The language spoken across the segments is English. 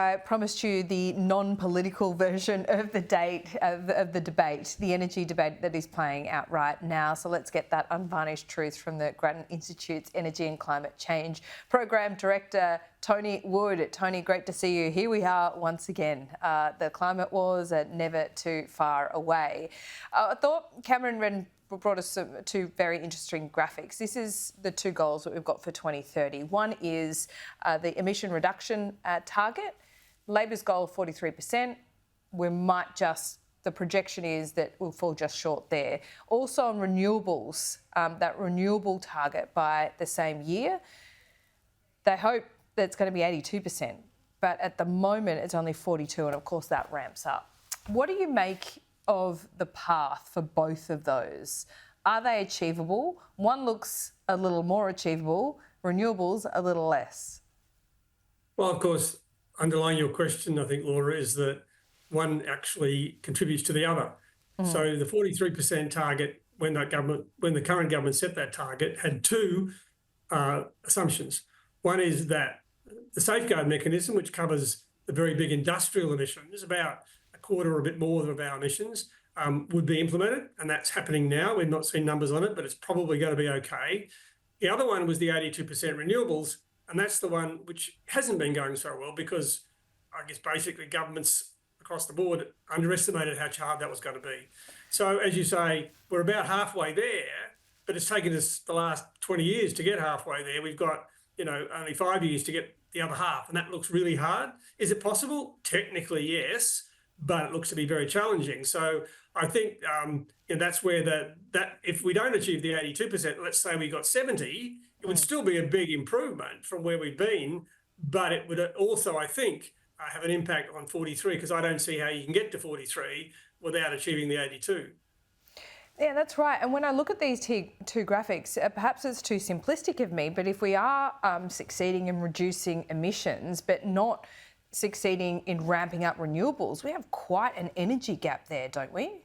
I promised you the non-political version of the debate, the energy debate that is playing out right now. So let's get that unvarnished truth from the Grattan Institute's Energy and Climate Change Program Director, Tony Wood. Tony, great to see you. Here we are once again. The climate wars are never too far away. I thought Cameron brought us two very interesting graphics. This is the two goals that we've got for 2030. One is the emission reduction target. Labor's goal of 43%. The projection is that we'll fall just short there. Also on renewables, that renewable target by the same year, they hope that it's going to be 82%. But at the moment, it's only 42%, and of course that ramps up. What do you make of the path for both of those? Are they achievable? One looks a little more achievable, renewables a little less. Well, of course, underlying your question, I think, Laura, is that one actually contributes to the other. So the 43% target, when the current government set that target, had two assumptions. One is that the safeguard mechanism, which covers the very big industrial emissions, about a quarter or a bit more of our emissions, would be implemented, and that's happening now. We've not seen numbers on it, but it's probably going to be okay. The other one was the 82% renewables, and that's the one which hasn't been going so well because I guess basically governments across the board underestimated how hard that was going to be. So as you say, we're about halfway there, but it's taken us the last 20 years to get halfway there. We've got, only 5 years to get the other half, and that looks really hard. Is it possible? Technically, yes, but it looks to be very challenging. So I think that's where that if we don't achieve the 82%, let's say we got 70%, it would still be a big improvement from where we've been, but it would also, I think, have an impact on 43, because I don't see how you can get to 43 without achieving the 82. Yeah, that's right. And when I look at these two graphics, perhaps it's too simplistic of me, but if we are succeeding in reducing emissions, but not succeeding in ramping up renewables, we have quite an energy gap there, don't we?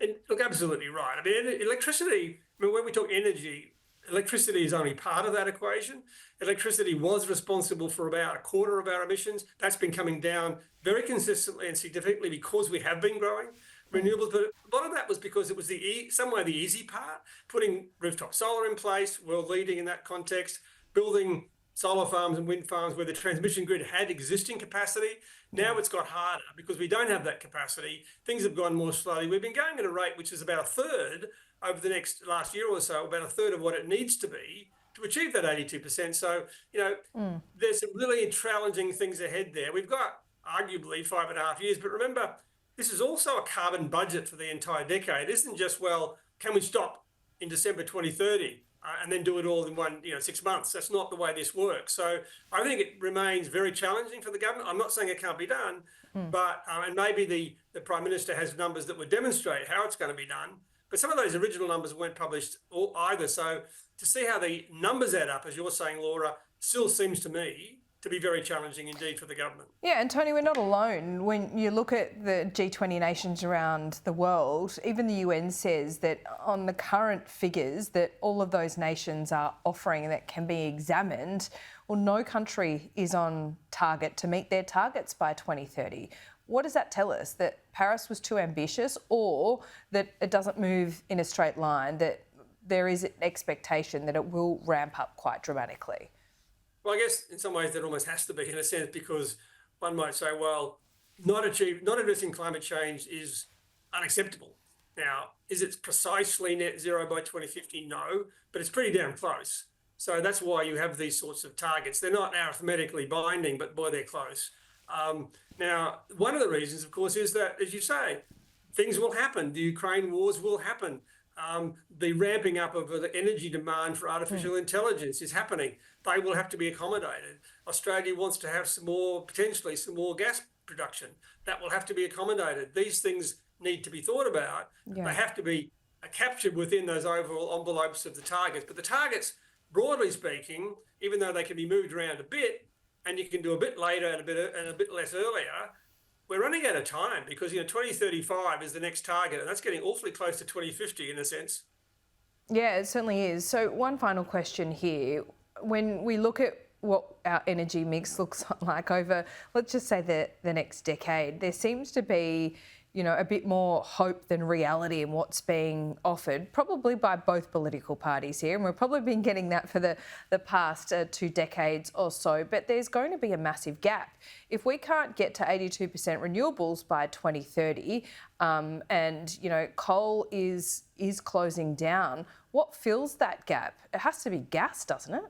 And look, absolutely right. I mean, electricity, when we talk energy, electricity is only part of that equation. Electricity was responsible for about a quarter of our emissions. That's been coming down very consistently and significantly because we have been growing renewables. But a lot of that was because it was the easy part, putting rooftop solar in place, world leading in that context, building solar farms and wind farms where the transmission grid had existing capacity. Now it's got harder because we don't have that capacity. Things have gone more slowly. We've been going at a rate which is about a third over the last year or so, about a third of what it needs to be to achieve that 82%. So, there's some really challenging things ahead there. We've got arguably 5.5 years, but remember, this is also a carbon budget for the entire decade. It isn't just, well, can we stop in December 2030 and then do it all in 6 months? That's not the way this works. So I think it remains very challenging for the government. I'm not saying it can't be done, but and maybe the Prime Minister has numbers that would demonstrate how it's going to be done. But some of those original numbers weren't published either. So to see how the numbers add up, as you're saying, Laura, still seems to me to be very challenging indeed for the government. Yeah, and Tony, we're not alone. When you look at the G20 nations around the world, even the UN says that on the current figures that all of those nations are offering that can be examined, well, no country is on target to meet their targets by 2030. What does that tell us? That Paris was too ambitious, or that it doesn't move in a straight line, that there is an expectation that it will ramp up quite dramatically? Well, I guess in some ways that almost has to be, in a sense, because one might say, well, not addressing climate change is unacceptable. Now, is it precisely net zero by 2050? No, but it's pretty damn close. So that's why you have these sorts of targets. They're not arithmetically binding, but boy, they're close. Now, one of the reasons, of course, is that, as you say, things will happen. The Ukraine wars will happen. The ramping up of the energy demand for artificial intelligence is happening. They will have to be accommodated. Australia wants to have potentially some more gas production. That will have to be accommodated. These things need to be thought about. Yeah. They have to be captured within those overall envelopes of the targets. But the targets, broadly speaking, even though they can be moved around a bit, and you can do a bit later and a bit less earlier, we're running out of time because 2035 is the next target, and that's getting awfully close to 2050 in a sense. Yeah, it certainly is. So one final question here. When we look at what our energy mix looks like over, let's just say, the next decade, there seems to be, a bit more hope than reality in what's being offered, probably by both political parties here. And we've probably been getting that for the past 2 decades or so. But there's going to be a massive gap. If we can't get to 82% renewables by 2030, and, coal is closing down, what fills that gap? It has to be gas, doesn't it?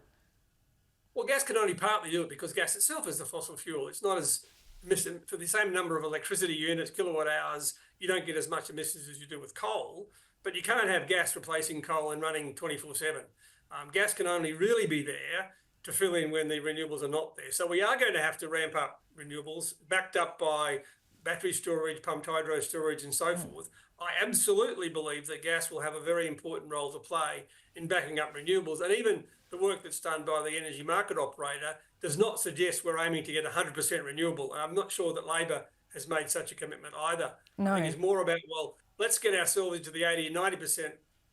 Well, gas can only partly do it because gas itself is the fossil fuel. It's not as emission for the same number of electricity units, kilowatt hours. You don't get as much emissions as you do with coal, but you can't have gas replacing coal and running 24/7. Gas can only really be there to fill in when the renewables are not there. So we are going to have to ramp up renewables, backed up by battery storage, pumped hydro storage, and so forth. I absolutely believe that gas will have a very important role to play in backing up renewables. And even the work that's done by the energy market operator does not suggest we're aiming to get 100% renewable. And I'm not sure that Labor has made such a commitment either. No. I think it's more about, well, let's get ourselves into the 80 and 90%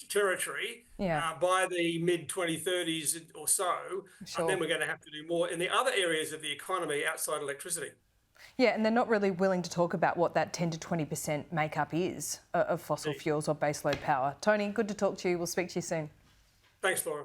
territory by the mid 2030s or so. Sure. And then we're going to have to do more in the other areas of the economy outside electricity. Yeah, and they're not really willing to talk about what that 10 to 20% makeup is of fossil fuels or baseload power. Tony, good to talk to you. We'll speak to you soon. Thanks, Laura.